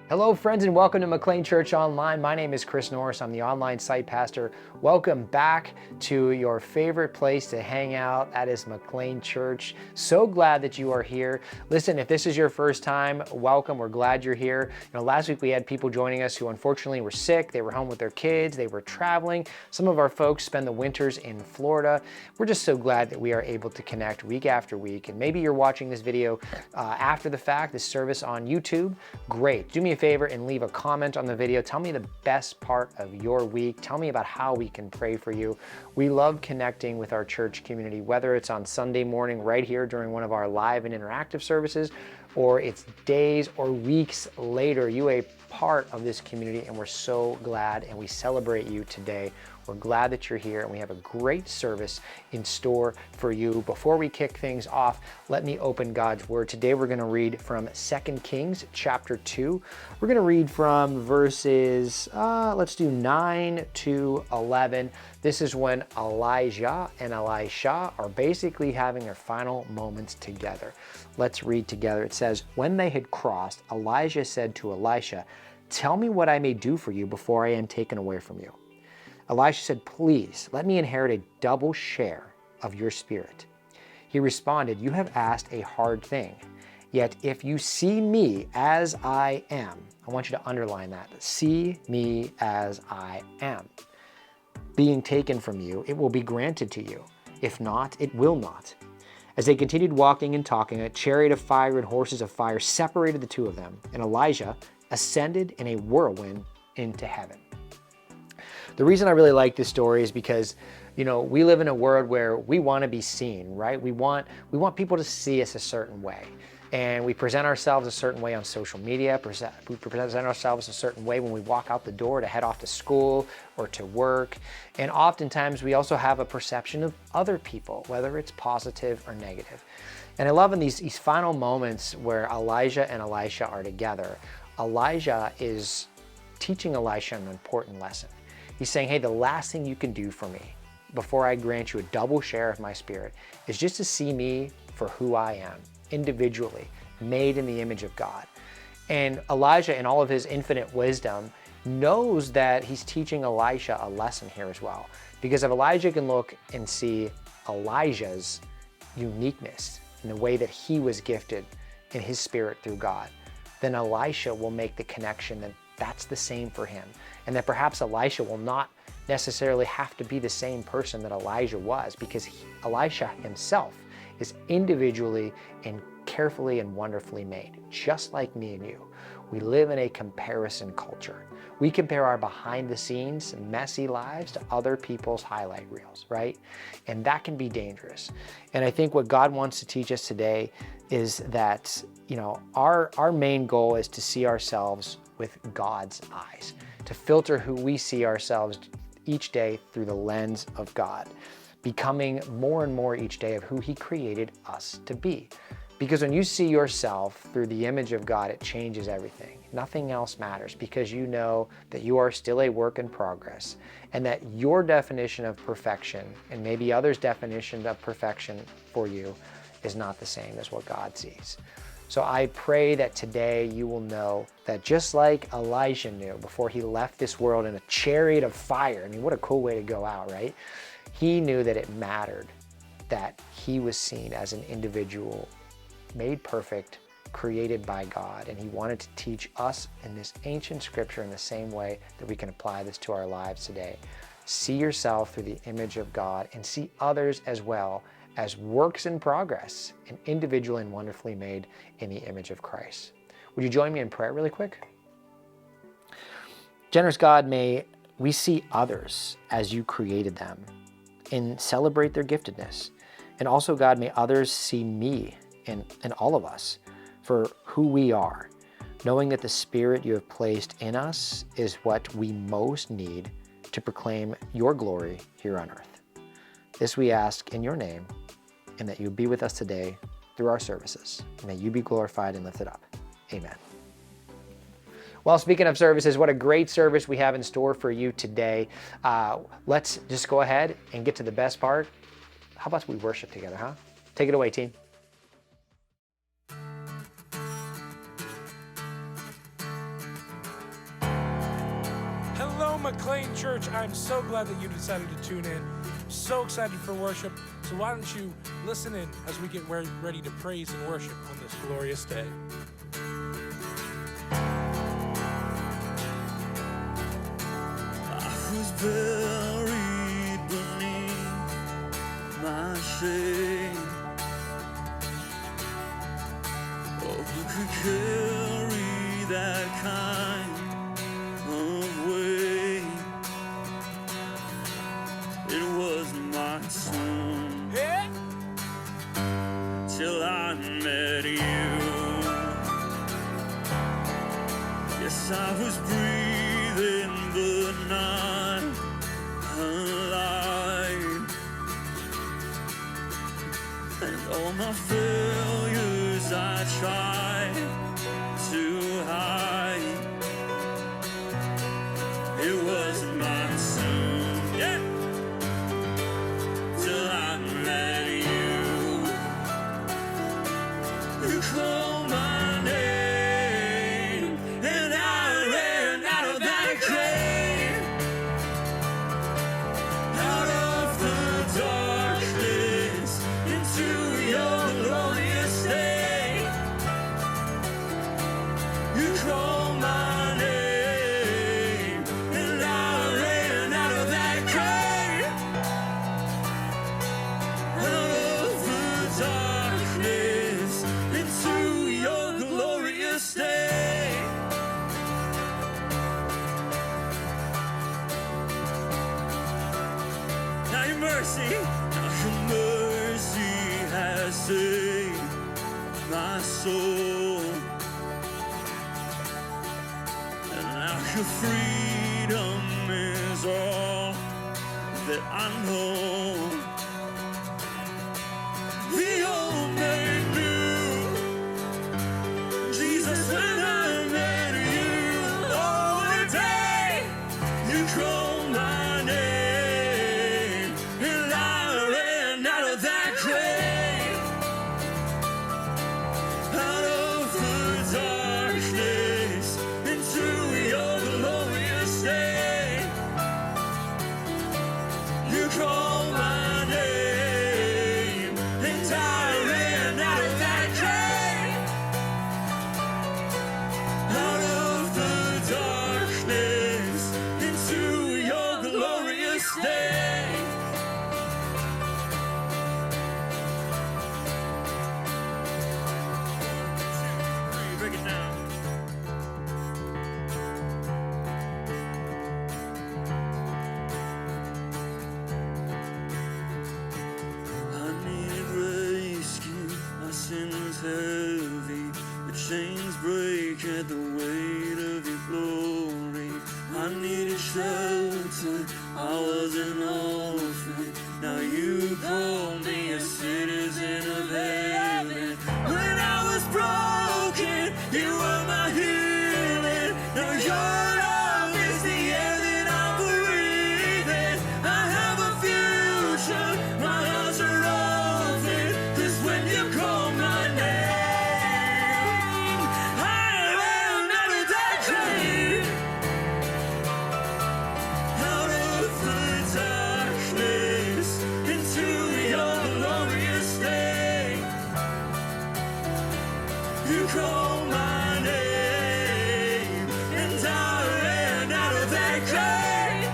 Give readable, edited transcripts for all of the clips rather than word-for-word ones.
Hello, friends, and welcome to McLean Church Online. My name is Chris Norris. I'm the online site pastor. Welcome back to your favorite place to hang out. That is McLean Church. So glad that you are here. Listen, if this is your first time, welcome. We're glad you're here. Last week we had people joining us who unfortunately were sick. They were home with their kids. They were traveling. Some of our folks spend the winters in Florida. We're just so glad that we are able to connect week after week. And maybe you're watching this video after the fact, this service on YouTube. Great. Do me a favor and leave a comment on the video. Tell me the best part of your week. Tell me about how we can pray for you. We love connecting with our church community, whether it's on Sunday morning right here during one of our live and interactive services, or it's days or weeks later. You are a part of this community, and we're so glad and we celebrate you today. We're glad that you're here, and we have a great service in store for you. Before we kick things off, let me open God's Word. Today we're going to read from 2 Kings chapter 2. We're going to read from verses, let's do 9 to 11. This is when Elijah and Elisha are basically having their final moments together. Let's read together. It says, "When they had crossed, Elijah said to Elisha, 'Tell me what I may do for you before I am taken away from you.' Elisha said, 'Please, let me inherit a double share of your spirit.' He responded, 'You have asked a hard thing. Yet if you see me as I am,'" I want you to underline that, "see me as I am, being taken from you, it will be granted to you. If not, it will not." As they continued walking and talking, a chariot of fire and horses of fire separated the two of them, and Elijah ascended in a whirlwind into heaven. The reason I really like this story is because, we live in a world where we want to be seen, right? We want people to see us a certain way. And we present ourselves a certain way on social media. We present ourselves a certain way when we walk out the door to head off to school or to work. And oftentimes we also have a perception of other people, whether it's positive or negative. And I love in these final moments where Elijah and Elisha are together, Elijah is teaching Elisha an important lesson. He's saying, hey, the last thing you can do for me before I grant you a double share of my spirit is just to see me for who I am, individually, made in the image of God. And Elijah, in all of his infinite wisdom, knows that he's teaching Elisha a lesson here as well. Because if Elijah can look and see Elijah's uniqueness in the way that he was gifted in his spirit through God, then Elisha will make the connection that that's the same for him. And that perhaps Elisha will not necessarily have to be the same person that Elijah was, because Elisha himself is individually and carefully and wonderfully made, just like me and you. We live in a comparison culture. We compare our behind the scenes, messy lives to other people's highlight reels, right? And that can be dangerous. And I think what God wants to teach us today is that, our main goal is to see ourselves with God's eyes, to filter who we see ourselves each day through the lens of God, becoming more and more each day of who He created us to be. Because when you see yourself through the image of God, it changes everything. Nothing else matters, because you know that you are still a work in progress, and that your definition of perfection, and maybe others' definition of perfection for you, is not the same as what God sees. So I pray that today you will know that just like Elijah knew before he left this world in a chariot of fire, I mean, what a cool way to go out, right? He knew that it mattered that he was seen as an individual made perfect, created by God, and he wanted to teach us in this ancient scripture in the same way that we can apply this to our lives today. See yourself through the image of God, and see others as well as works in progress and individual and wonderfully made in the image of Christ. Would you join me in prayer really quick? Generous God, may we see others as you created them and celebrate their giftedness. And also, God, may others see me and all of us for who we are, knowing that the Spirit you have placed in us is what we most need to proclaim your glory here on earth. This we ask in your name, and that you be with us today through our services. May you be glorified and lifted up. Amen. Well, speaking of services, what a great service we have in store for you today. Let's just go ahead and get to the best part. How about we worship together, huh? Take it away, team. McLean Church, I'm so glad that you decided to tune in. So excited for worship. So why don't you listen in as we get ready to praise and worship on this glorious day. I was buried beneath my shame. Oh, who could carry that kind of weight? It was my son, Yeah. till I met you. Yes, I was breathing but not alive, and all my failures I tried to hide. It was my sin, yeah, till I met you. You called my name, and I ran out of that grave, out of the darkness into your glorious day. You called my name, and I ran out of that grave, out of the darkness into your glorious day. Now your mercy has saved my soul, and now your freedom is all that I know. The old made new, Jesus, when I met you. Oh, the day you called my name, and I ran out of that grave, out of the darkness into your glorious day. You called my name, and I ran out of that grave, out of the darkness into your glorious day. Break it down. I needed rescue, my sin was heavy, the chains break at the weight of your glory. I needed shelter, I was an orphan, now you call me a citizen of heaven. When I was broken, you were my healing, now your love is the air that I'm breathing. I have a future, my eyes are open, 'cause when you call my name, I ran out of that grave, out of the darkness into your glorious day. You call my name, and I ran out of that grave,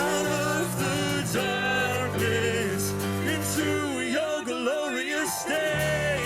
out of the darkness into your glorious day.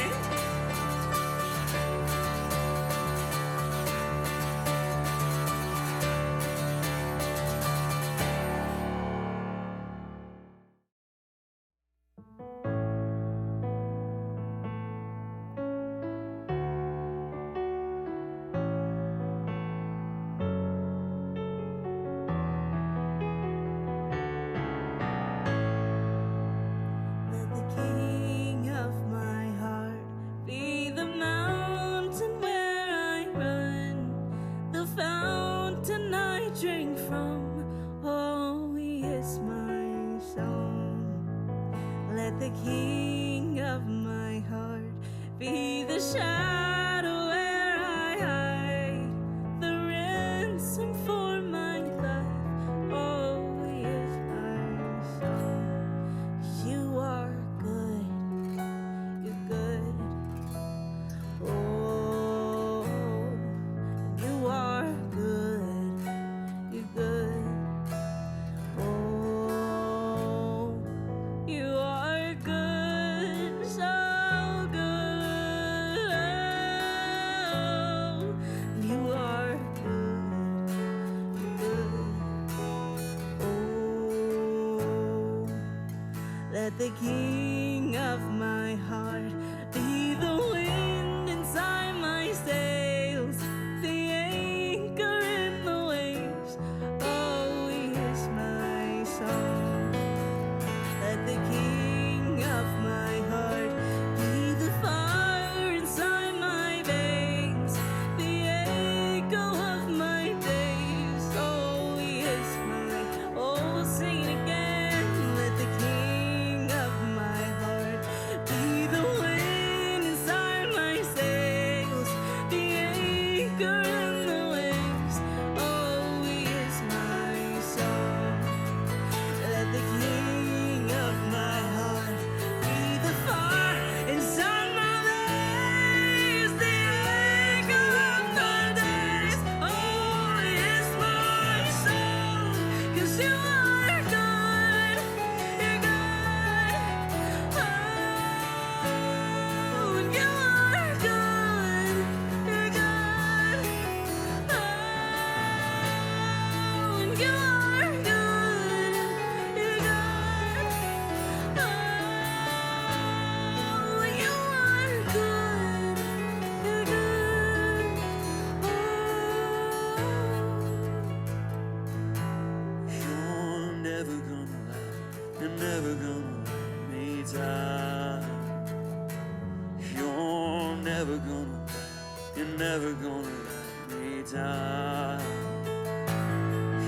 Let the King of my heart be the mountain where I run, the fountain I drink from. Oh, He is my song. Let the King of my heart be the shadow where I hide, the ransom for Let the King of my heart be the wind inside my sails, the anchor in the waves. Oh, he is my song. Let the King of my heart be the fire inside my veins, the echo of my days. Oh, he is my, oh, sing it again. Let the King of my heart be the wind inside my sails, the anchor in the waves. Oh, he is my song. Let the King of my heart be the fire inside my veins, the echo of my days. Oh, he is my song, 'cause you are good, you're good. Oh, you are good, you're good. Oh, you are good, you're good. Oh, you are good, you're good. You're never gonna lie, you're never gonna let me down. You're never gonna lie, you're never gonna let me down.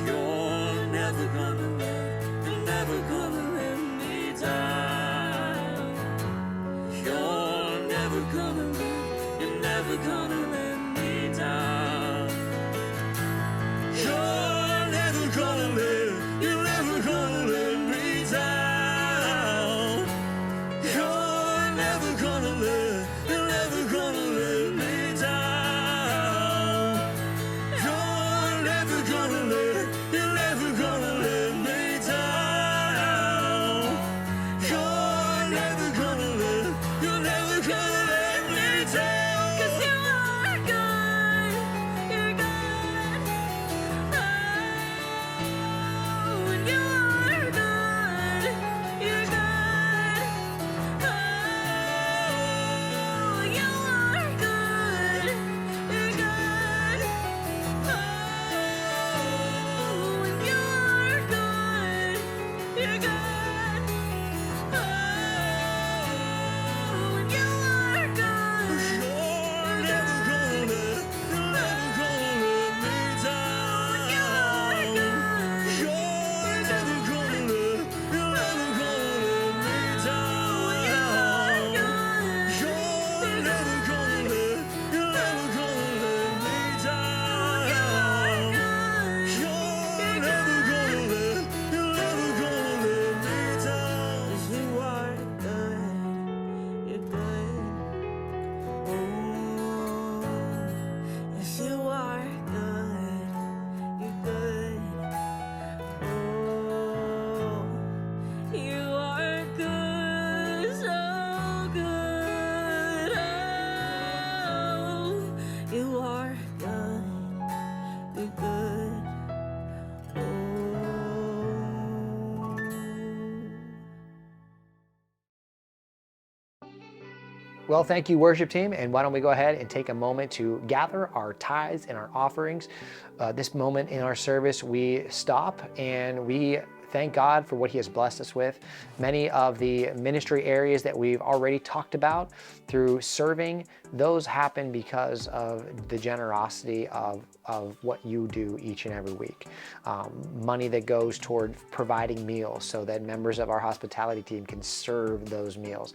You're never gonna lie, you're never gonna let me down. You're never gonna lie, you're never gonna let me down. You're never gonna live, you're never gonna let me down. You're never gonna live, you're never gonna let me down. You're never gonna live, you're never gonna let me down. You're never gonna live, you're never gonna let me down. 'Cause you are good, you're good. Oh, and you are good, you're good. Oh, you are good, you're good. Oh, and you are good, you're good. Oh, and you are good. You're never gonna live, you're never gonna let me down. You're good. You're never gonna live, you're never gonna let me down. You're never gonna live, you're never gonna let me down. You're never gonna live, you're never gonna let me down. 'Cause you are good, you're good. Oh, yes, you are good, you're good. Oh, you are good, so good. Oh, you are good, you're good. Oh. Well, thank you, worship team. And why don't we go ahead and take a moment to gather our tithes and our offerings. This moment in our service, we stop and we thank God for what He has blessed us with. Many of the ministry areas that we've already talked about through serving, those happen because of the generosity of what you do each and every week. Money that goes toward providing meals so that members of our hospitality team can serve those meals.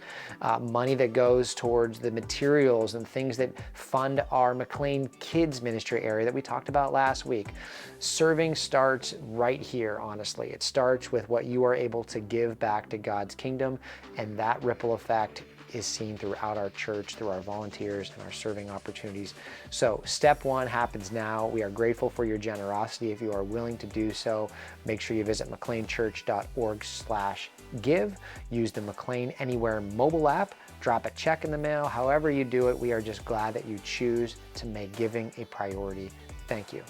Money that goes towards the materials and things that fund our McLean Kids ministry area that we talked about last week. Serving starts right here, honestly. It starts with what you are able to give back to God's kingdom, and that ripple effect is seen throughout our church, through our volunteers and our serving opportunities. So step one happens now. We are grateful for your generosity. If you are willing to do so, make sure you visit mcleanchurch.org/give. Use the McLean Anywhere mobile app. Drop a check in the mail. However you do it, we are just glad that you choose to make giving a priority. Thank you.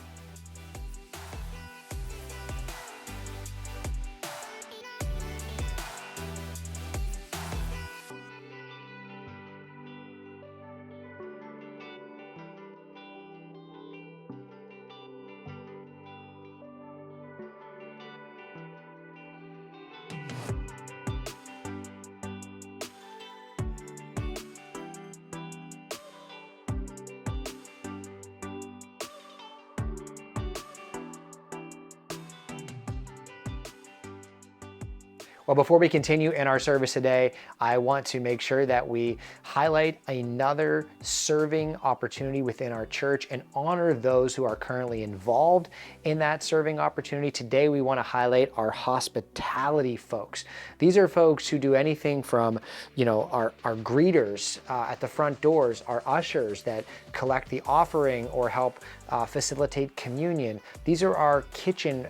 Well, before we continue in our service today, I want to make sure that we highlight another serving opportunity within our church and honor those who are currently involved in that serving opportunity. Today, we want to highlight our hospitality folks. These are folks who do anything from, our greeters at the front doors, our ushers that collect the offering or help facilitate communion. These are our kitchen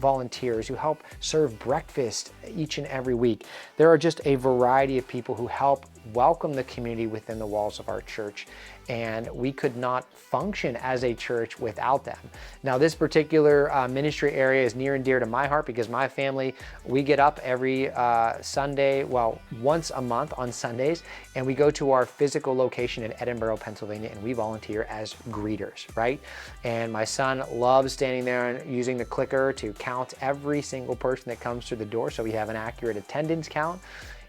volunteers who help serve breakfast each and every week. There are just a variety of people who help welcome the community within the walls of our church, and we could not function as a church without them. Now, this particular ministry area is near and dear to my heart because my family, we get up every Sunday, once a month on Sundays, and we go to our physical location in Edinboro, Pennsylvania, and we volunteer as greeters, right? And my son loves standing there and using the clicker to count every single person that comes through the door so we have an accurate attendance count.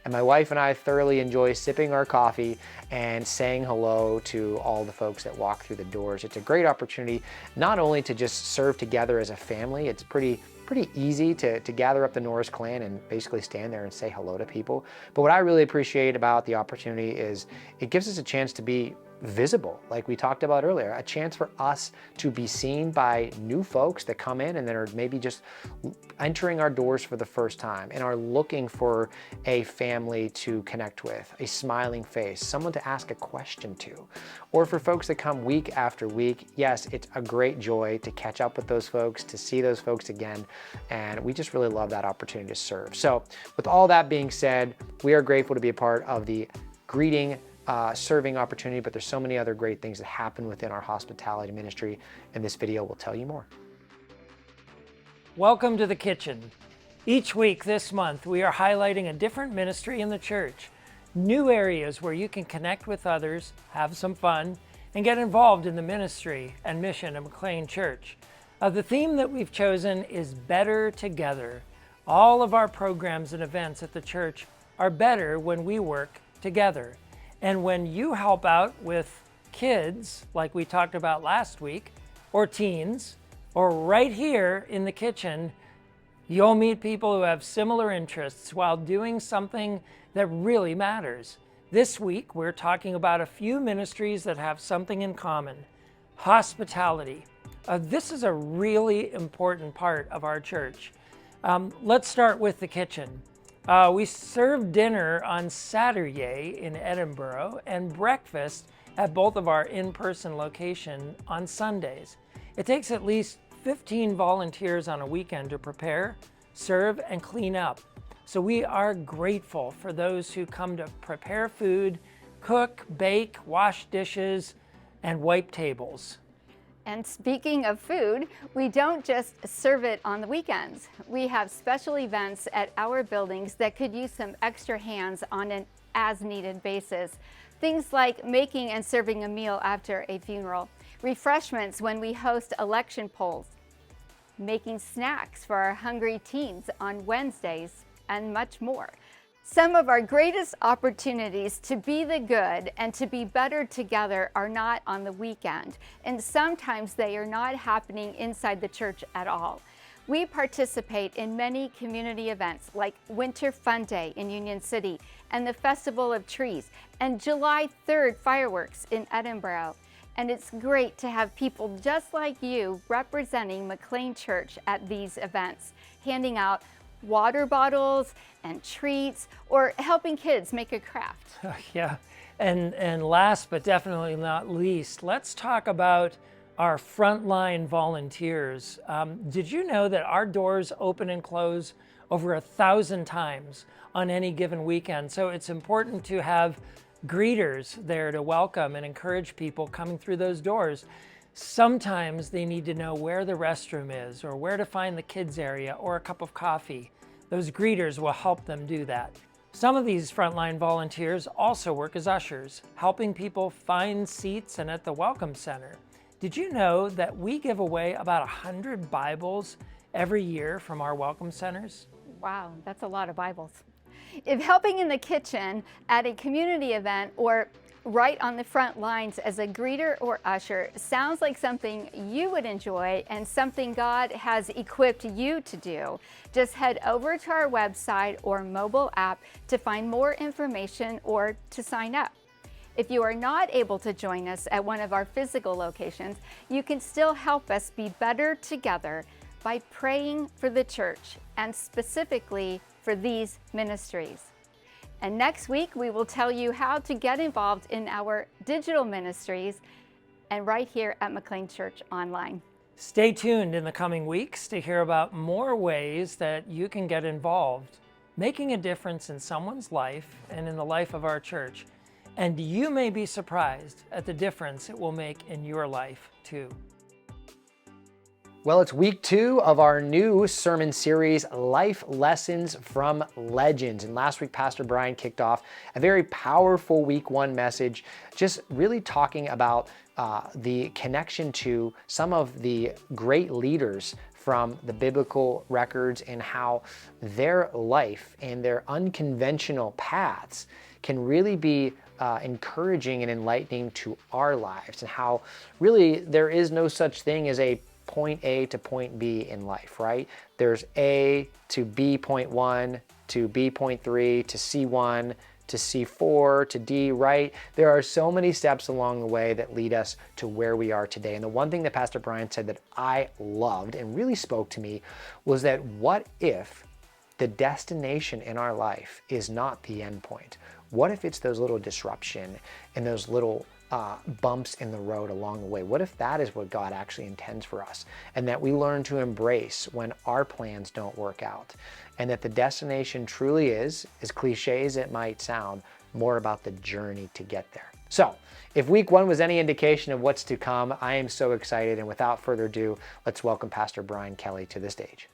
And my wife and I thoroughly enjoy sipping our coffee and saying hello to all the folks that walk through the doors. It's a great opportunity not only to just serve together as a family, it's pretty easy to gather up the Norris clan and basically stand there and say hello to people. But what I really appreciate about the opportunity is it gives us a chance to be visible, like we talked about earlier, a chance for us to be seen by new folks that come in and that are maybe just entering our doors for the first time and are looking for a family to connect with, a smiling face, someone to ask a question to. Or for folks that come week after week, yes, it's a great joy to catch up with those folks, to see those folks again, and we just really love that opportunity to serve. So with all that being said, we are grateful to be a part of the greeting serving opportunity, but there's so many other great things that happen within our hospitality ministry, and this video will tell you more. Welcome to the kitchen. Each week this month, we are highlighting a different ministry in the church, new areas where you can connect with others, have some fun, and get involved in the ministry and mission of McLean Church. The theme that we've chosen is Better Together. All of our programs and events at the church are better when we work together. And when you help out with kids, like we talked about last week, or teens, or right here in the kitchen, you'll meet people who have similar interests while doing something that really matters. This week, we're talking about a few ministries that have something in common: hospitality. This is a really important part of our church. Let's start with the kitchen. We serve dinner on Saturday in Edinboro and breakfast at both of our in-person locations on Sundays. It takes at least 15 volunteers on a weekend to prepare, serve, and clean up. So we are grateful for those who come to prepare food, cook, bake, wash dishes, and wipe tables. And speaking of food, we don't just serve it on the weekends. We have special events at our buildings that could use some extra hands on an as-needed basis. Things like making and serving a meal after a funeral, refreshments when we host election polls, making snacks for our hungry teens on Wednesdays, and much more. Some of our greatest opportunities to be the good and to be better together are not on the weekend, and sometimes they are not happening inside the church at all. We participate in many community events like Winter Fun Day in Union City and the Festival of Trees and July 3rd fireworks in Edinboro. And it's great to have people just like you representing McLean Church at these events, handing out water bottles and treats, or helping kids make a craft. Yeah, and last but definitely not least, let's talk about our frontline volunteers. Did you know that our doors open and close over 1,000 times on any given weekend? So it's important to have greeters there to welcome and encourage people coming through those doors. Sometimes they need to know where the restroom is or where to find the kids area or a cup of coffee. Those greeters will help them do that. Some of these frontline volunteers also work as ushers, helping people find seats and at the Welcome Center. Did you know that we give away about 100 Bibles every year from our Welcome Centers? Wow, that's a lot of Bibles. If helping in the kitchen at a community event or right on the front lines as a greeter or usher sounds like something you would enjoy and something God has equipped you to do, just head over to our website or mobile app to find more information or to sign up. If you are not able to join us at one of our physical locations, you can still help us be better together by praying for the church and specifically for these ministries. And next week, we will tell you how to get involved in our digital ministries and right here at McLean Church Online. Stay tuned in the coming weeks to hear about more ways that you can get involved, making a difference in someone's life and in the life of our church. And you may be surprised at the difference it will make in your life too. Well, it's week 2 of our new sermon series, Life Lessons from Legends. And last week, Pastor Brian kicked off a very powerful week 1 message, just really talking about the connection to some of the great leaders from the biblical records and how their life and their unconventional paths can really be encouraging and enlightening to our lives, and how really there is no such thing as a point A to point B in life, right? There's A to B point 1 to B point 3 to C1 to C4 to D, right? There are so many steps along the way that lead us to where we are today. And the one thing that Pastor Brian said that I loved and really spoke to me was that what if the destination in our life is not the end point? What if it's those little disruption and those little bumps in the road along the way? What if that is what God actually intends for us, and that we learn to embrace when our plans don't work out, and that the destination truly is, as cliche as it might sound, more about the journey to get there. So if week 1 was any indication of what's to come, I am so excited, and without further ado, let's welcome Pastor Brian Kelly to the stage.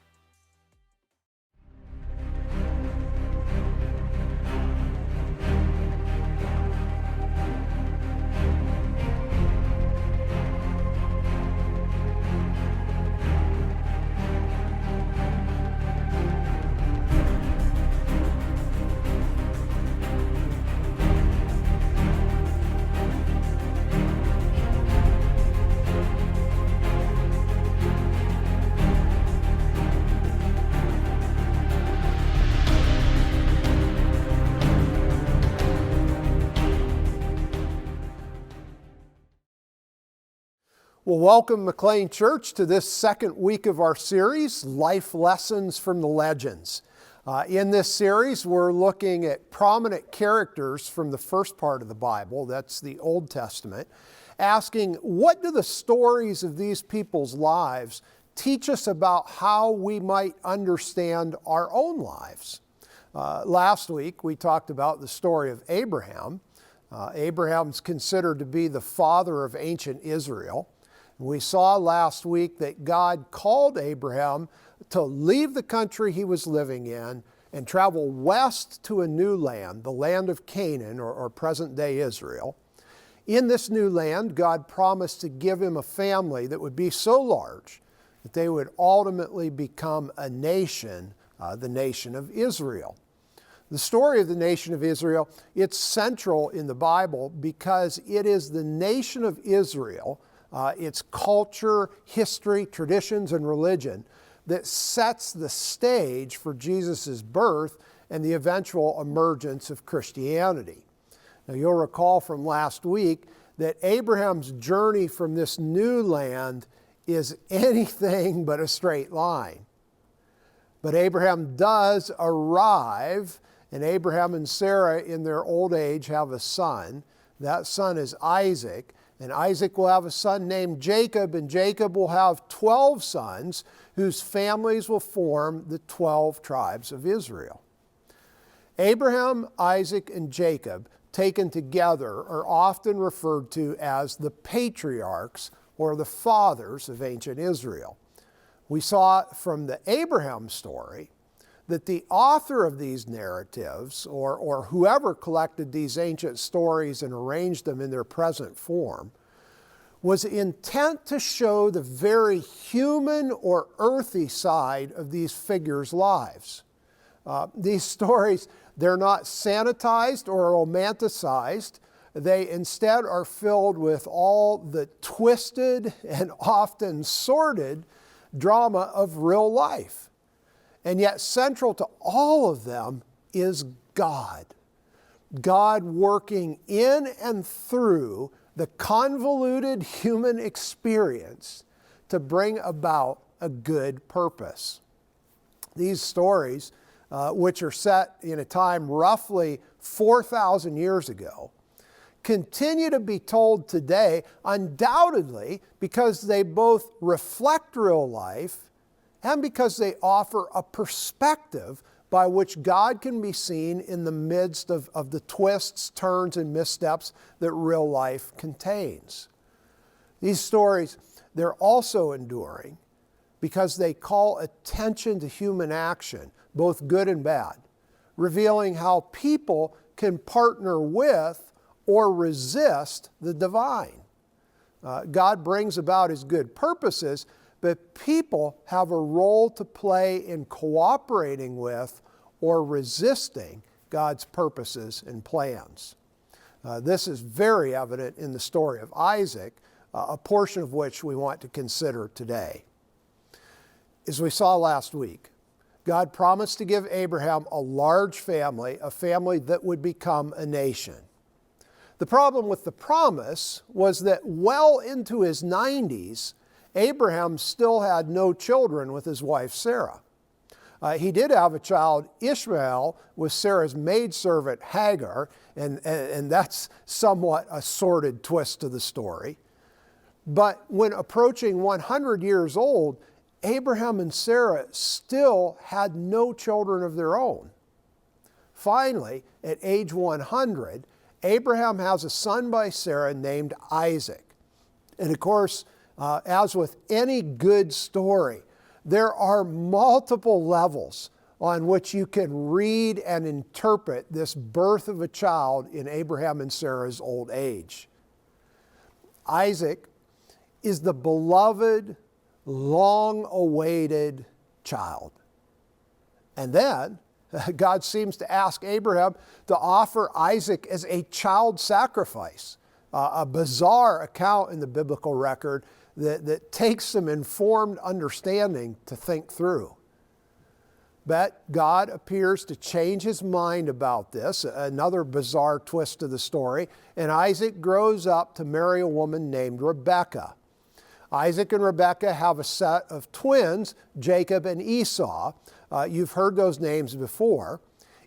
Well, welcome McLean Church to this second week of our series, Life Lessons from the Legends. In this series, we're looking at prominent characters from the first part of the Bible, that's the Old Testament, asking what do the stories of these people's lives teach us about how we might understand our own lives. Last week, we talked about the story of Abraham. Abraham's considered to be the father of ancient Israel. We saw last week that God called Abraham to leave the country he was living in and travel west to a new land, the land of Canaan, or present-day Israel. In this new land, God promised to give him a family that would be so large that they would ultimately become a nation, the nation of Israel. The story of the nation of Israel, it's central in the Bible because it is the nation of Israel, its culture, history, traditions, and religion that sets the stage for Jesus' birth and the eventual emergence of Christianity. Now, you'll recall from last week that Abraham's journey from this new land is anything but a straight line. But Abraham does arrive, and Abraham and Sarah in their old age have a son. That son is Isaac. And Isaac will have a son named Jacob, and Jacob will have 12 sons whose families will form the 12 tribes of Israel. Abraham, Isaac, and Jacob, taken together, are often referred to as the patriarchs or the fathers of ancient Israel. We saw from the Abraham story that the author of these narratives, or whoever collected these ancient stories and arranged them in their present form, was intent to show the very human or earthy side of these figures' lives. These stories, they're not sanitized or romanticized. they instead are filled with all the twisted and often sordid drama of real life. And yet central to all of them is God. God working in and through the convoluted human experience to bring about a good purpose. These stories, which are set in a time roughly 4,000 years ago, continue to be told today, undoubtedly because they both reflect real life and because they offer a perspective by which God can be seen in the midst of the twists, turns, and missteps that real life contains. These stories, they're also enduring because they call attention to human action, both good and bad, revealing how people can partner with or resist the divine. God brings about His good purposes, but people have a role to play in cooperating with or resisting God's purposes and plans. This is very evident in the story of Isaac, a portion of which we want to consider today. As we saw last week, God promised to give Abraham a large family, a family that would become a nation. The problem with the promise was that well into his 90s, Abraham still had no children with his wife Sarah. He did have a child, Ishmael, with Sarah's maidservant Hagar, and that's somewhat a sordid twist to the story. But when approaching 100 years old, Abraham and Sarah still had no children of their own. Finally, at age 100, Abraham has a son by Sarah named Isaac. And of course, as with any good story, there are multiple levels on which you can read and interpret this birth of a child in Abraham and Sarah's old age. Isaac is the beloved, long-awaited child. And then God seems to ask Abraham to offer Isaac as a child sacrifice, a bizarre account in the biblical record that takes some informed understanding to think through. But God appears to change His mind about this, another bizarre twist to the story, and Isaac grows up to marry a woman named Rebekah. Isaac and Rebekah have a set of twins, Jacob and Esau. You've heard those names before.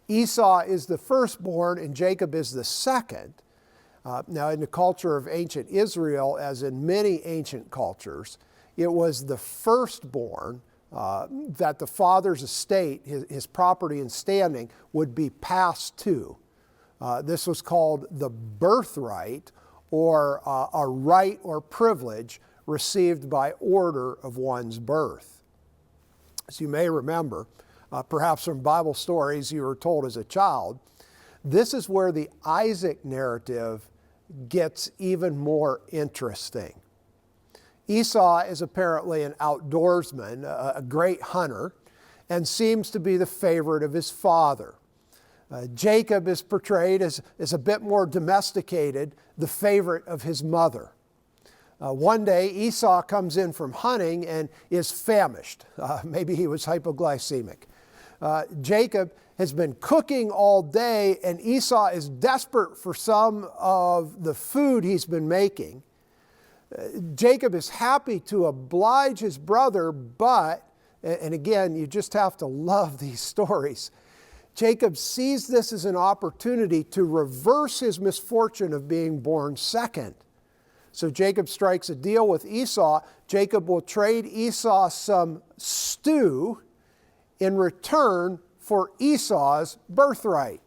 Esau is the firstborn and Jacob is the second. Now, in the culture of ancient Israel, as in many ancient cultures, it was the firstborn that the father's estate, his property and standing, would be passed to. This was called the birthright, or a right or privilege received by order of one's birth. As you may remember, perhaps from Bible stories you were told as a child, this is where the Isaac narrative gets even more interesting. Esau is apparently an outdoorsman, a great hunter, and seems to be the favorite of his father. Jacob is portrayed as a bit more domesticated, the favorite of his mother. One day, Esau comes in from hunting and is famished. Maybe he was hypoglycemic. Jacob has been cooking all day, and Esau is desperate for some of the food he's been making. Jacob is happy to oblige his brother, but, and again, you just have to love these stories, Jacob sees this as an opportunity to reverse his misfortune of being born second. So Jacob strikes a deal with Esau. Jacob will trade Esau some stew in return for Esau's birthright.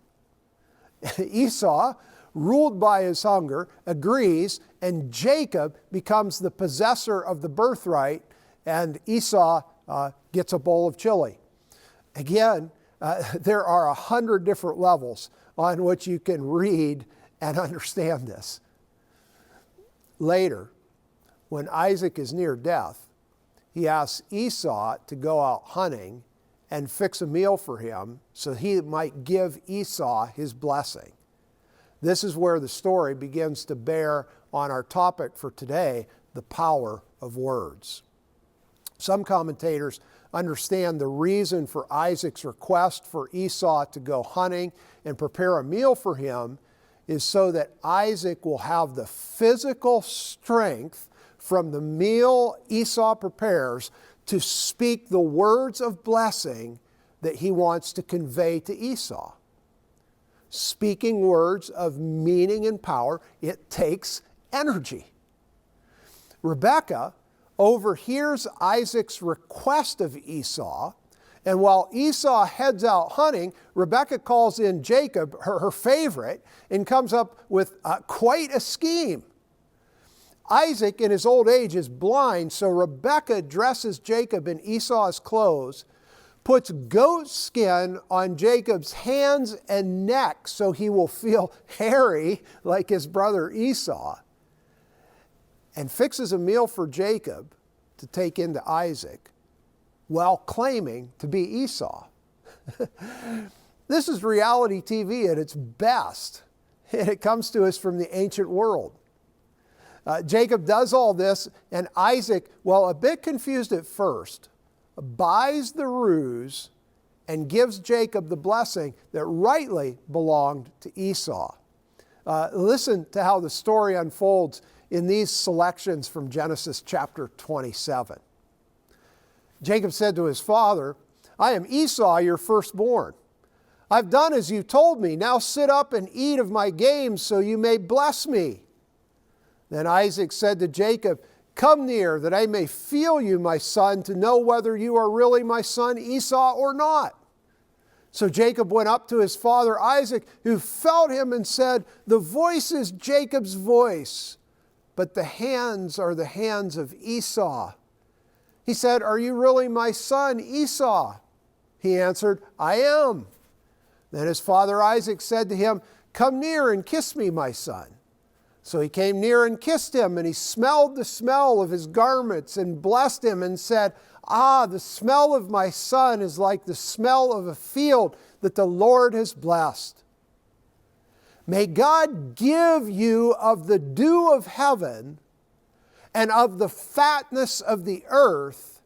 Esau, ruled by his hunger, agrees, and Jacob becomes the possessor of the birthright, and Esau gets a bowl of chili. Again, there are 100 different levels on which you can read and understand this. Later, when Isaac is near death, he asks Esau to go out hunting and fix a meal for him so he might give Esau his blessing. This is where the story begins to bear on our topic for today, the power of words. Some commentators understand the reason for Isaac's request for Esau to go hunting and prepare a meal for him is so that Isaac will have the physical strength from the meal Esau prepares to speak the words of blessing that he wants to convey to Esau. Speaking words of meaning and power, it takes energy. Rebekah overhears Isaac's request of Esau, and while Esau heads out hunting, Rebekah calls in Jacob, her favorite, and comes up with quite a scheme. Isaac in his old age is blind, so Rebekah dresses Jacob in Esau's clothes, puts goat skin on Jacob's hands and neck so he will feel hairy like his brother Esau, and fixes a meal for Jacob to take into Isaac while claiming to be Esau. This is reality TV at its best, and it comes to us from the ancient world. Jacob does all this, and Isaac, while a bit confused at first, buys the ruse and gives Jacob the blessing that rightly belonged to Esau. Listen to how the story unfolds in these selections from Genesis chapter 27. Jacob said to his father, "I am Esau, your firstborn. I've done as you told me. Now sit up and eat of my game so you may bless me." Then Isaac said to Jacob, "Come near that I may feel you, my son, to know whether you are really my son Esau or not." So Jacob went up to his father Isaac, who felt him and said, "The voice is Jacob's voice, but the hands are the hands of Esau." He said, "Are you really my son Esau?" He answered, "I am." Then his father Isaac said to him, "Come near and kiss me, my son." So he came near and kissed him, and he smelled the smell of his garments and blessed him and said, "Ah, the smell of my son is like the smell of a field that the Lord has blessed. May God give you of the dew of heaven and of the fatness of the earth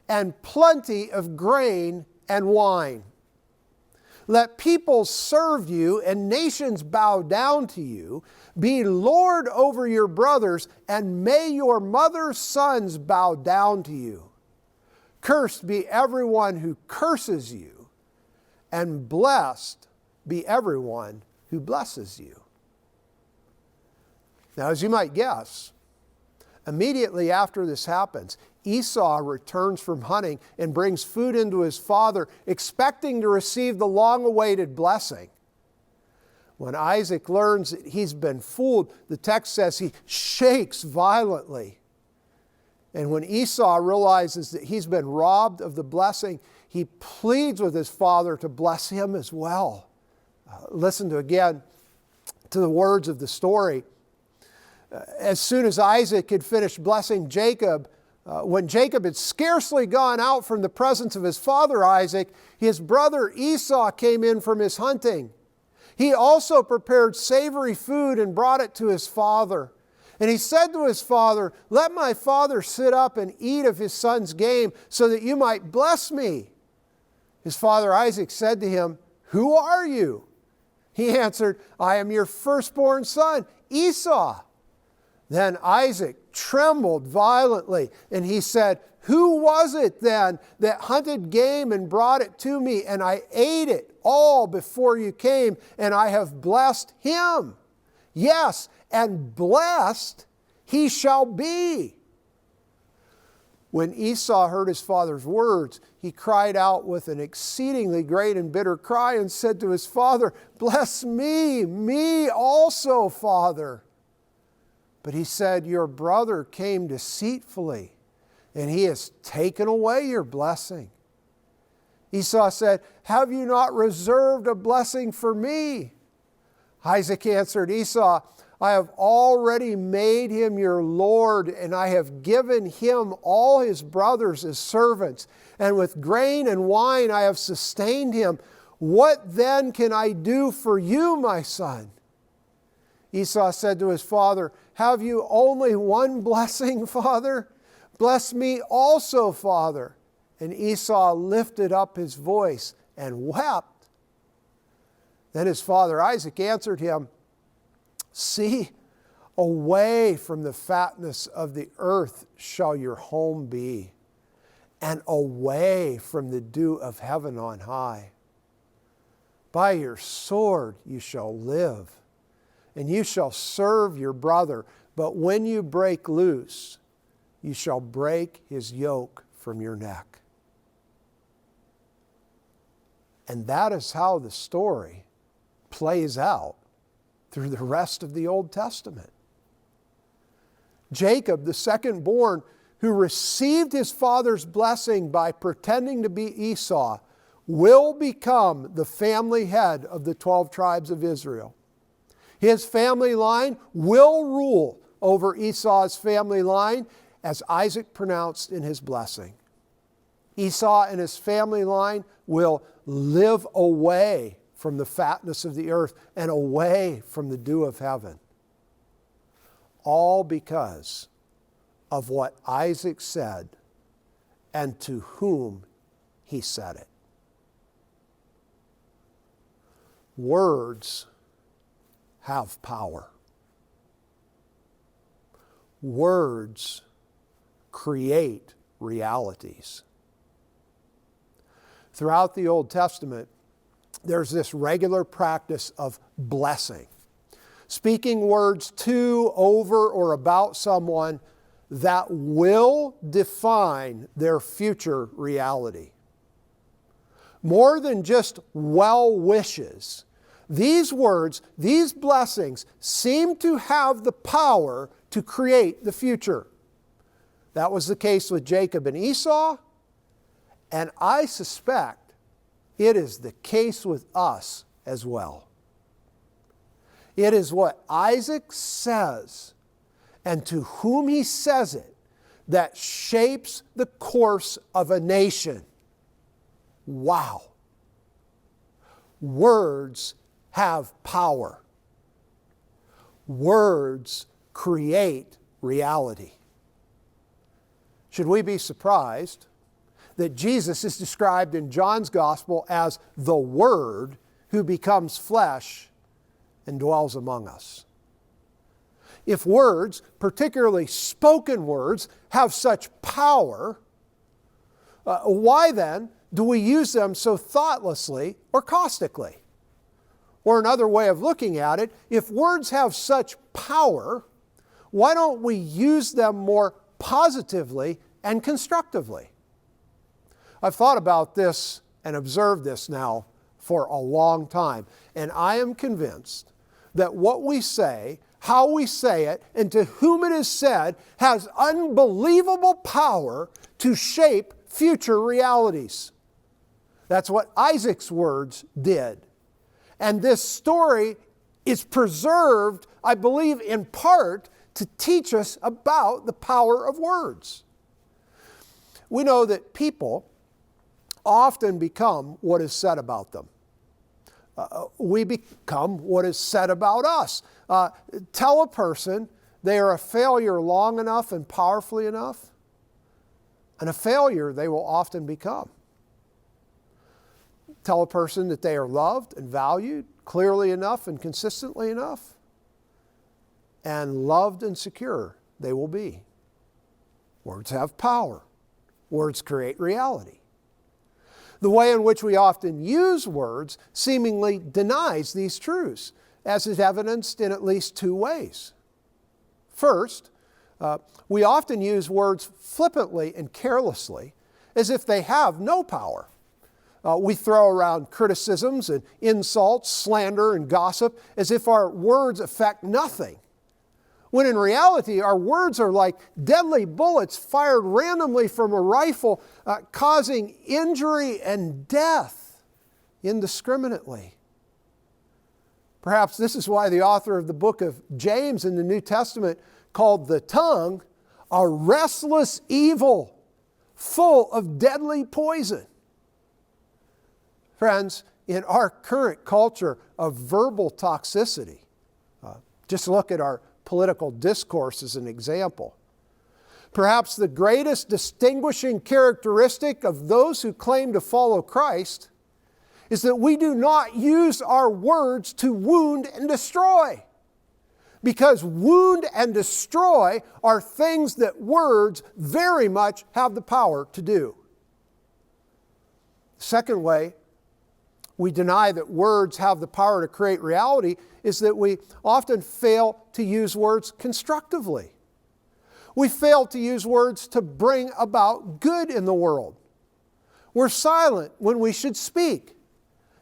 and plenty of grain and wine. Let peoples serve you and nations bow down to you. Be Lord over your brothers, and may your mother's sons bow down to you. Cursed be everyone who curses you, and blessed be everyone who blesses you." Now, as you might guess, immediately after this happens, Esau returns from hunting and brings food into his father, expecting to receive the long-awaited blessing. When Isaac learns that he's been fooled, the text says he shakes violently. And when Esau realizes that he's been robbed of the blessing, he pleads with his father to bless him as well. Listen again to the words of the story. As soon as Isaac had finished blessing Jacob, when Jacob had scarcely gone out from the presence of his father Isaac, his brother Esau came in from his hunting. He also prepared savory food and brought it to his father. And he said to his father, "Let my father sit up and eat of his son's game so that you might bless me." His father Isaac said to him, "Who are you?" He answered, "I am your firstborn son, Esau." Then Isaac trembled violently, and he said, "Who was it then that hunted game and brought it to me, and I ate it all before you came, and I have blessed him? Yes, and blessed he shall be." When Esau heard his father's words, he cried out with an exceedingly great and bitter cry and said to his father, "Bless me, me also, father." But he said, "Your brother came deceitfully, and he has taken away your blessing." Esau said, "Have you not reserved a blessing for me?" Isaac answered Esau, "I have already made him your lord, and I have given him all his brothers as servants, and with grain and wine I have sustained him. What then can I do for you, my son?" Esau said to his father, "Have you only one blessing, father? Bless me also, father." And Esau lifted up his voice and wept. Then his father Isaac answered him, "See, away from the fatness of the earth shall your home be, and away from the dew of heaven on high. By your sword you shall live, and you shall serve your brother. But when you break loose, you shall break his yoke from your neck." And that is how the story plays out through the rest of the Old Testament. Jacob, the second born, who received his father's blessing by pretending to be Esau, will become the family head of the 12 tribes of Israel. His family line will rule over Esau's family line, as Isaac pronounced in his blessing. Esau and his family line will live away from the fatness of the earth and away from the dew of heaven. All because of what Isaac said and to whom he said it. Words have power. Words create realities. Throughout the Old Testament, there's this regular practice of blessing. Speaking words to, over, or about someone that will define their future reality. More than just well wishes, these words, these blessings, seem to have the power to create the future. That was the case with Jacob and Esau, and I suspect it is the case with us as well. It is what Isaac says and to whom he says it that shapes the course of a nation. Wow. Words have power. Words create reality. Should we be surprised that Jesus is described in John's Gospel as the Word who becomes flesh and dwells among us? If words, particularly spoken words, have such power, why then do we use them so thoughtlessly or caustically? Or another way of looking at it, if words have such power, why don't we use them more positively and constructively? I've thought about this and observed this now for a long time, and I am convinced that what we say, how we say it, and to whom it is said has unbelievable power to shape future realities. That's what Isaac's words did. And this story is preserved, I believe, in part to teach us about the power of words. We know that people often become what is said about them. We become what is said about us. Tell a person they are a failure long enough and powerfully enough, and a failure they will often become. Tell a person that they are loved and valued clearly enough and consistently enough, and loved and secure they will be. Words have power. Words create reality. The way in which we often use words seemingly denies these truths, as is evidenced in at least two ways. First, we often use words flippantly and carelessly as if they have no power. We throw around criticisms and insults, slander and gossip as if our words affect nothing, when in reality our words are like deadly bullets fired randomly from a rifle, causing injury and death indiscriminately. Perhaps this is why the author of the book of James in the New Testament called the tongue a restless evil, full of deadly poison. Friends, in our current culture of verbal toxicity, Just look at our political discourse as an example. Perhaps the greatest distinguishing characteristic of those who claim to follow Christ is that we do not use our words to wound and destroy. Because wound and destroy are things that words very much have the power to do. The second way we deny that words have the power to create reality is that we often fail to use words constructively. We fail to use words to bring about good in the world. We're silent when we should speak.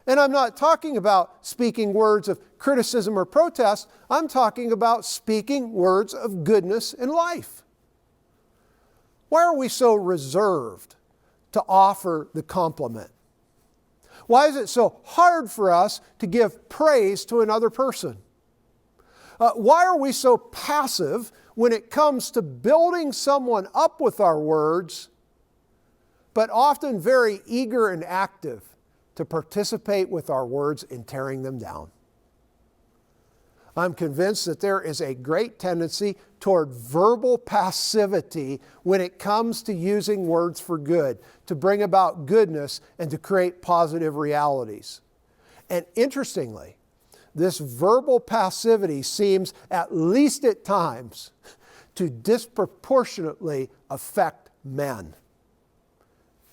And I'm not talking about speaking words of criticism or protest. I'm talking about speaking words of goodness and life. Why are we so reserved to offer the compliment? Why is it so hard for us to give praise to another person? Why are we so passive when it comes to building someone up with our words, but often very eager and active to participate with our words in tearing them down? I'm convinced that there is a great tendency toward verbal passivity when it comes to using words for good, to bring about goodness and to create positive realities. And interestingly, this verbal passivity seems, at least at times, to disproportionately affect men.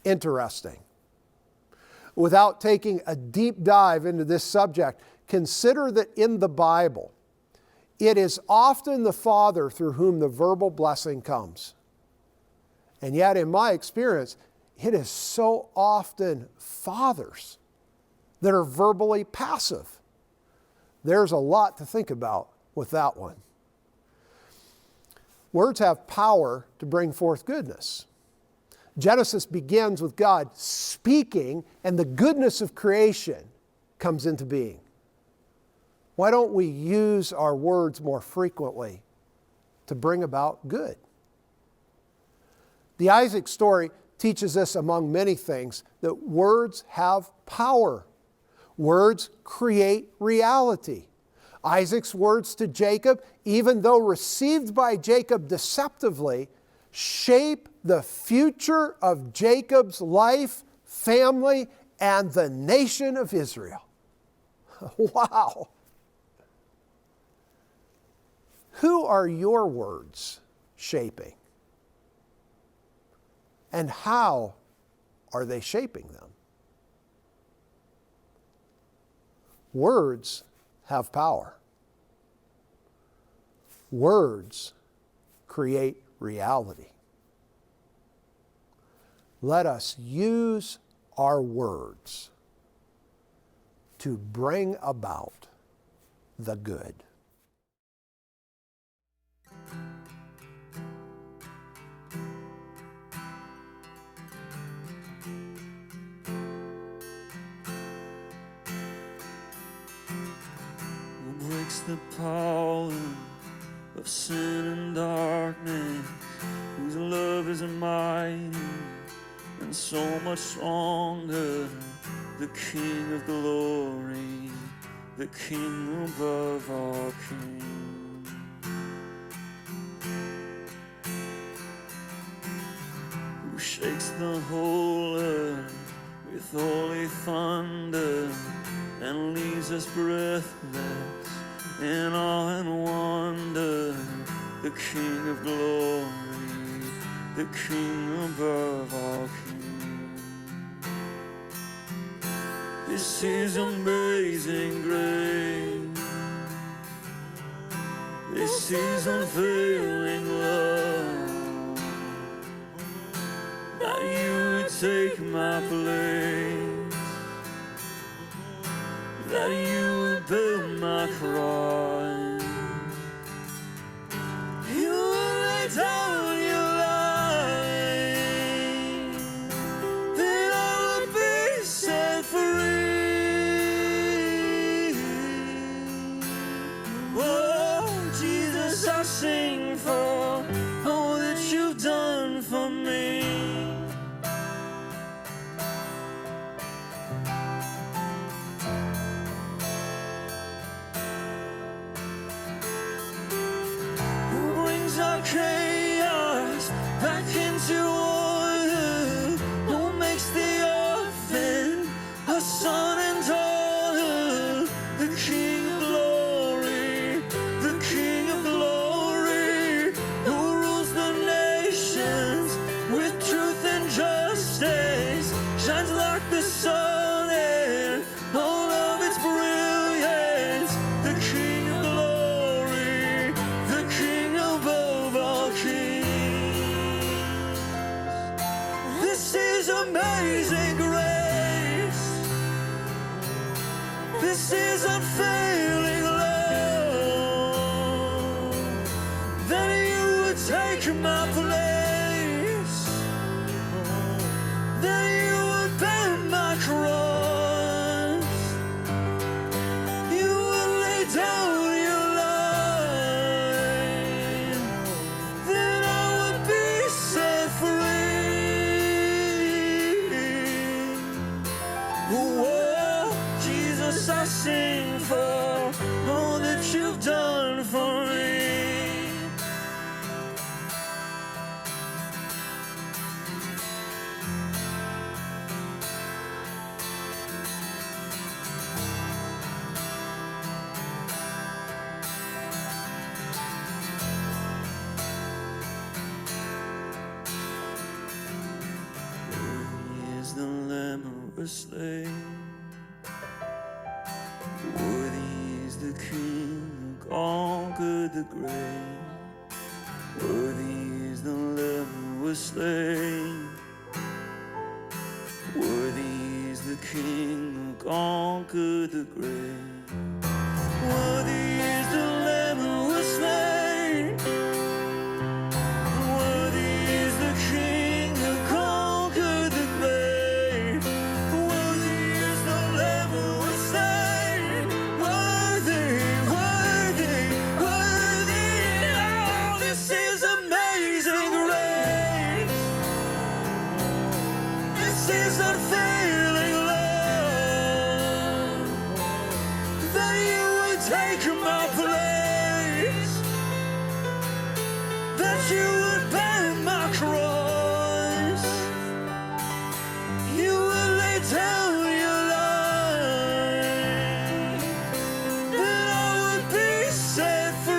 Interesting. Without taking a deep dive into this subject, consider that in the Bible, it is often the father through whom the verbal blessing comes. And yet, in my experience, it is so often fathers that are verbally passive. There's a lot to think about with that one. Words have power to bring forth goodness. Genesis begins with God speaking, and the goodness of creation comes into being. Why don't we use our words more frequently to bring about good? The Isaac story teaches us, among many things, that words have power. Words create reality. Isaac's words to Jacob, even though received by Jacob deceptively, shape the future of Jacob's life, family, and the nation of Israel. Wow! Who are your words shaping? And how are they shaping them? Words have power. Words create reality. Let us use our words to bring about the good. Breaks the power of sin and darkness, whose love is mighty and so much stronger, the King of glory, the King above all kings. Who shakes the whole earth with holy thunder and leaves us breathless in awe and wonder, the King of glory, the King above all kings. This is amazing grace. This is unfailing love, that you would take my place, that you would bear my cross. You would lay down your life, that I would be set free. Oh, Jesus, I sing for all that you've done for me. unfailing love, that you would take my place, that you would bear my cross, you would lay down your life, that I would be set free. Oh, Jesus, I sing for all that you've done for me. Worthy is the Lamb who was slain. Worthy is the King who conquered the grave. Worthy is the Lamb who was slain. Worthy is the King who conquered the grave. Worthy is the Lamb who was slain. Worthy is the King who conquered the grave. Worthy is the Lamb who was slain. Worthy, worthy, worthy. Oh, this is amazing grace. This is unfailing love, that you would take my place, that you would bear my cross, you would lay down your life, that I would be set free.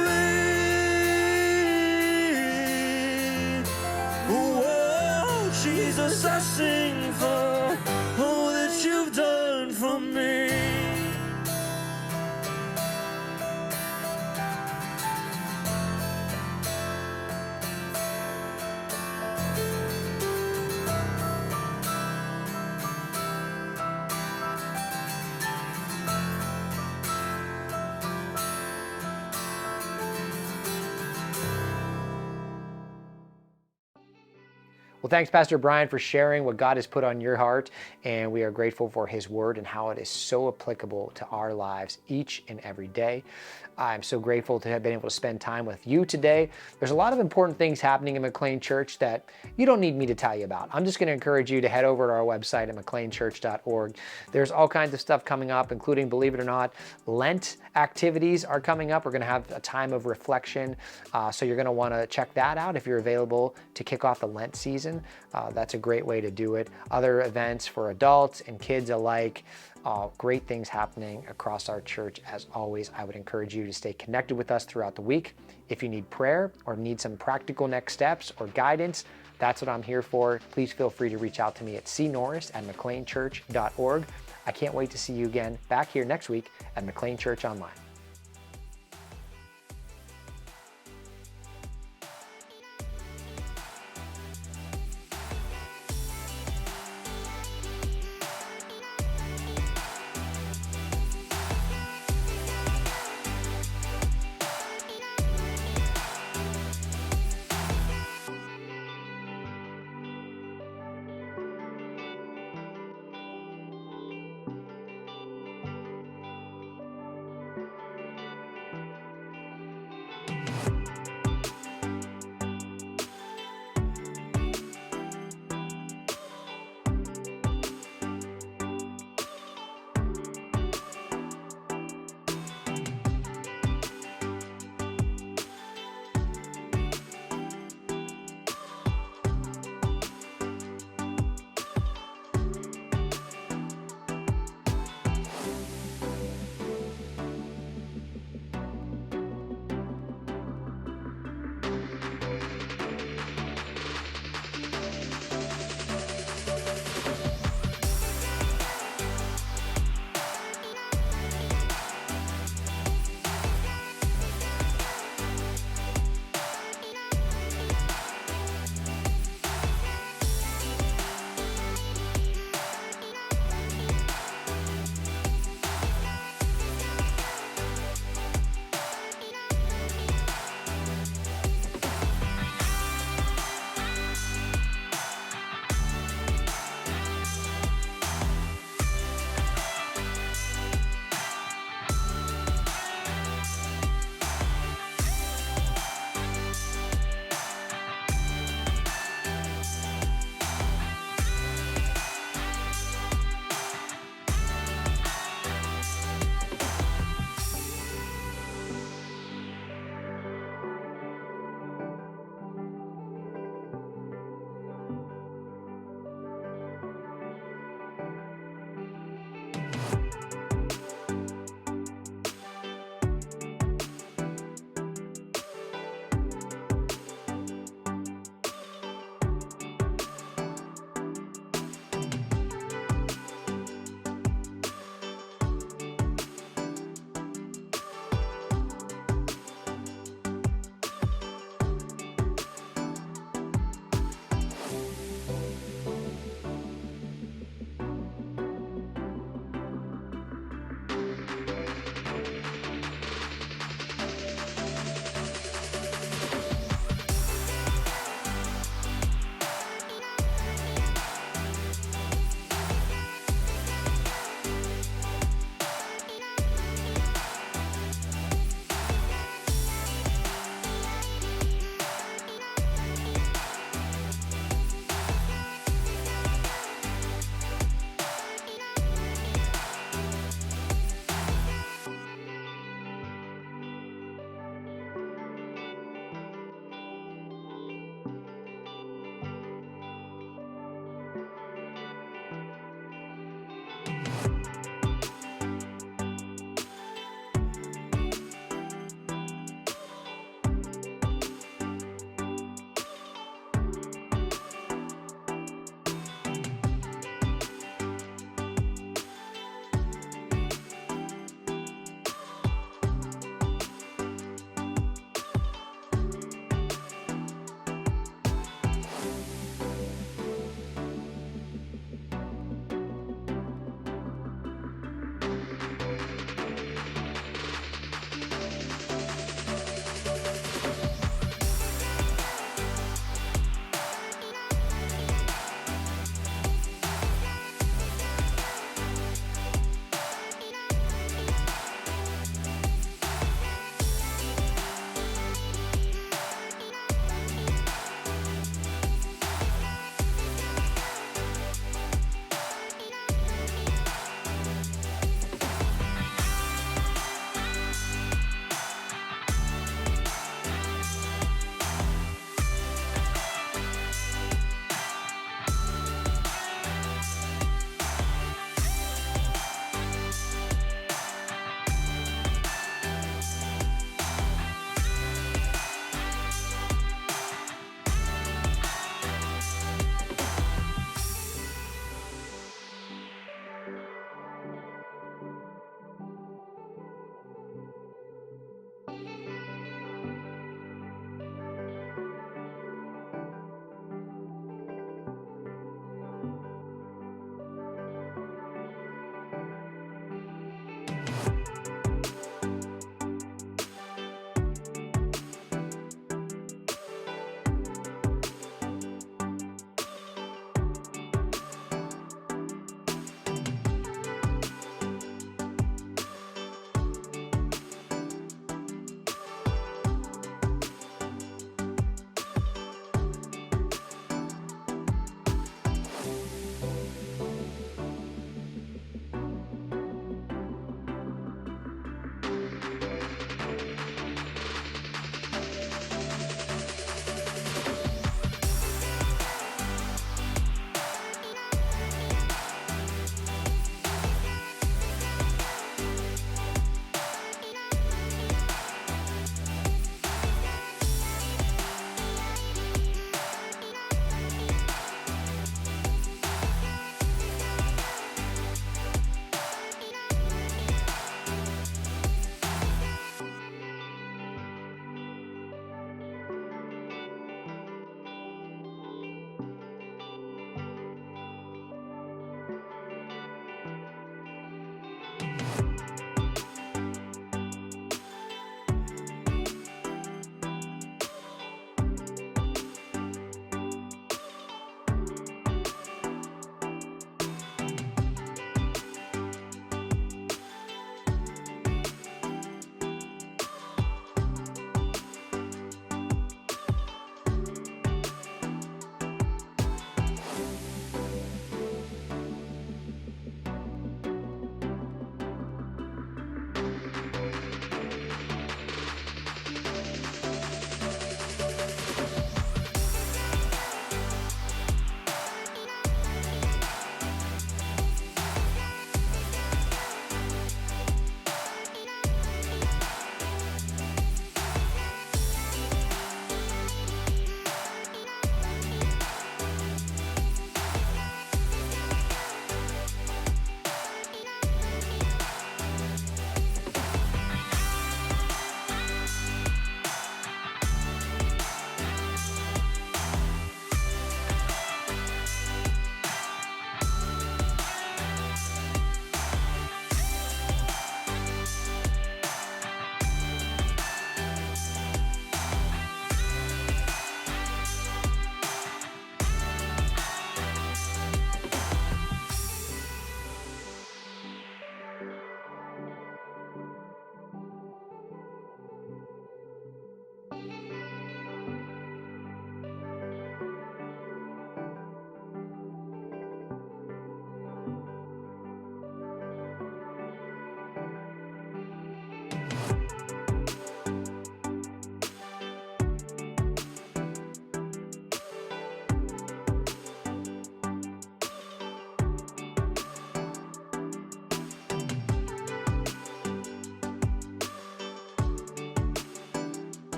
Oh, Jesus, I sing for all that you've done for me. Well, thanks, Pastor Brian, for sharing what God has put on your heart, and we are grateful for his word and how it is so applicable to our lives each and every day. I'm so grateful to have been able to spend time with you today. There's a lot of important things happening in McLean Church that you don't need me to tell you about. I'm just going to encourage you to head over to our website at mcleanchurch.org. There's all kinds of stuff coming up, including, believe it or not, Lent activities are coming up. We're going to have a time of reflection, so you're going to want to check that out if you're available to kick off the Lent season. That's a great way to do it. Other events for adults and kids alike. Great things happening across our church. As always, I would encourage you to stay connected with us throughout the week. If you need prayer or need some practical next steps or guidance, that's what I'm here for. Please feel free to reach out to me at cnorris@mcleanchurch.org. I can't wait to see you again back here next week at McLean Church Online.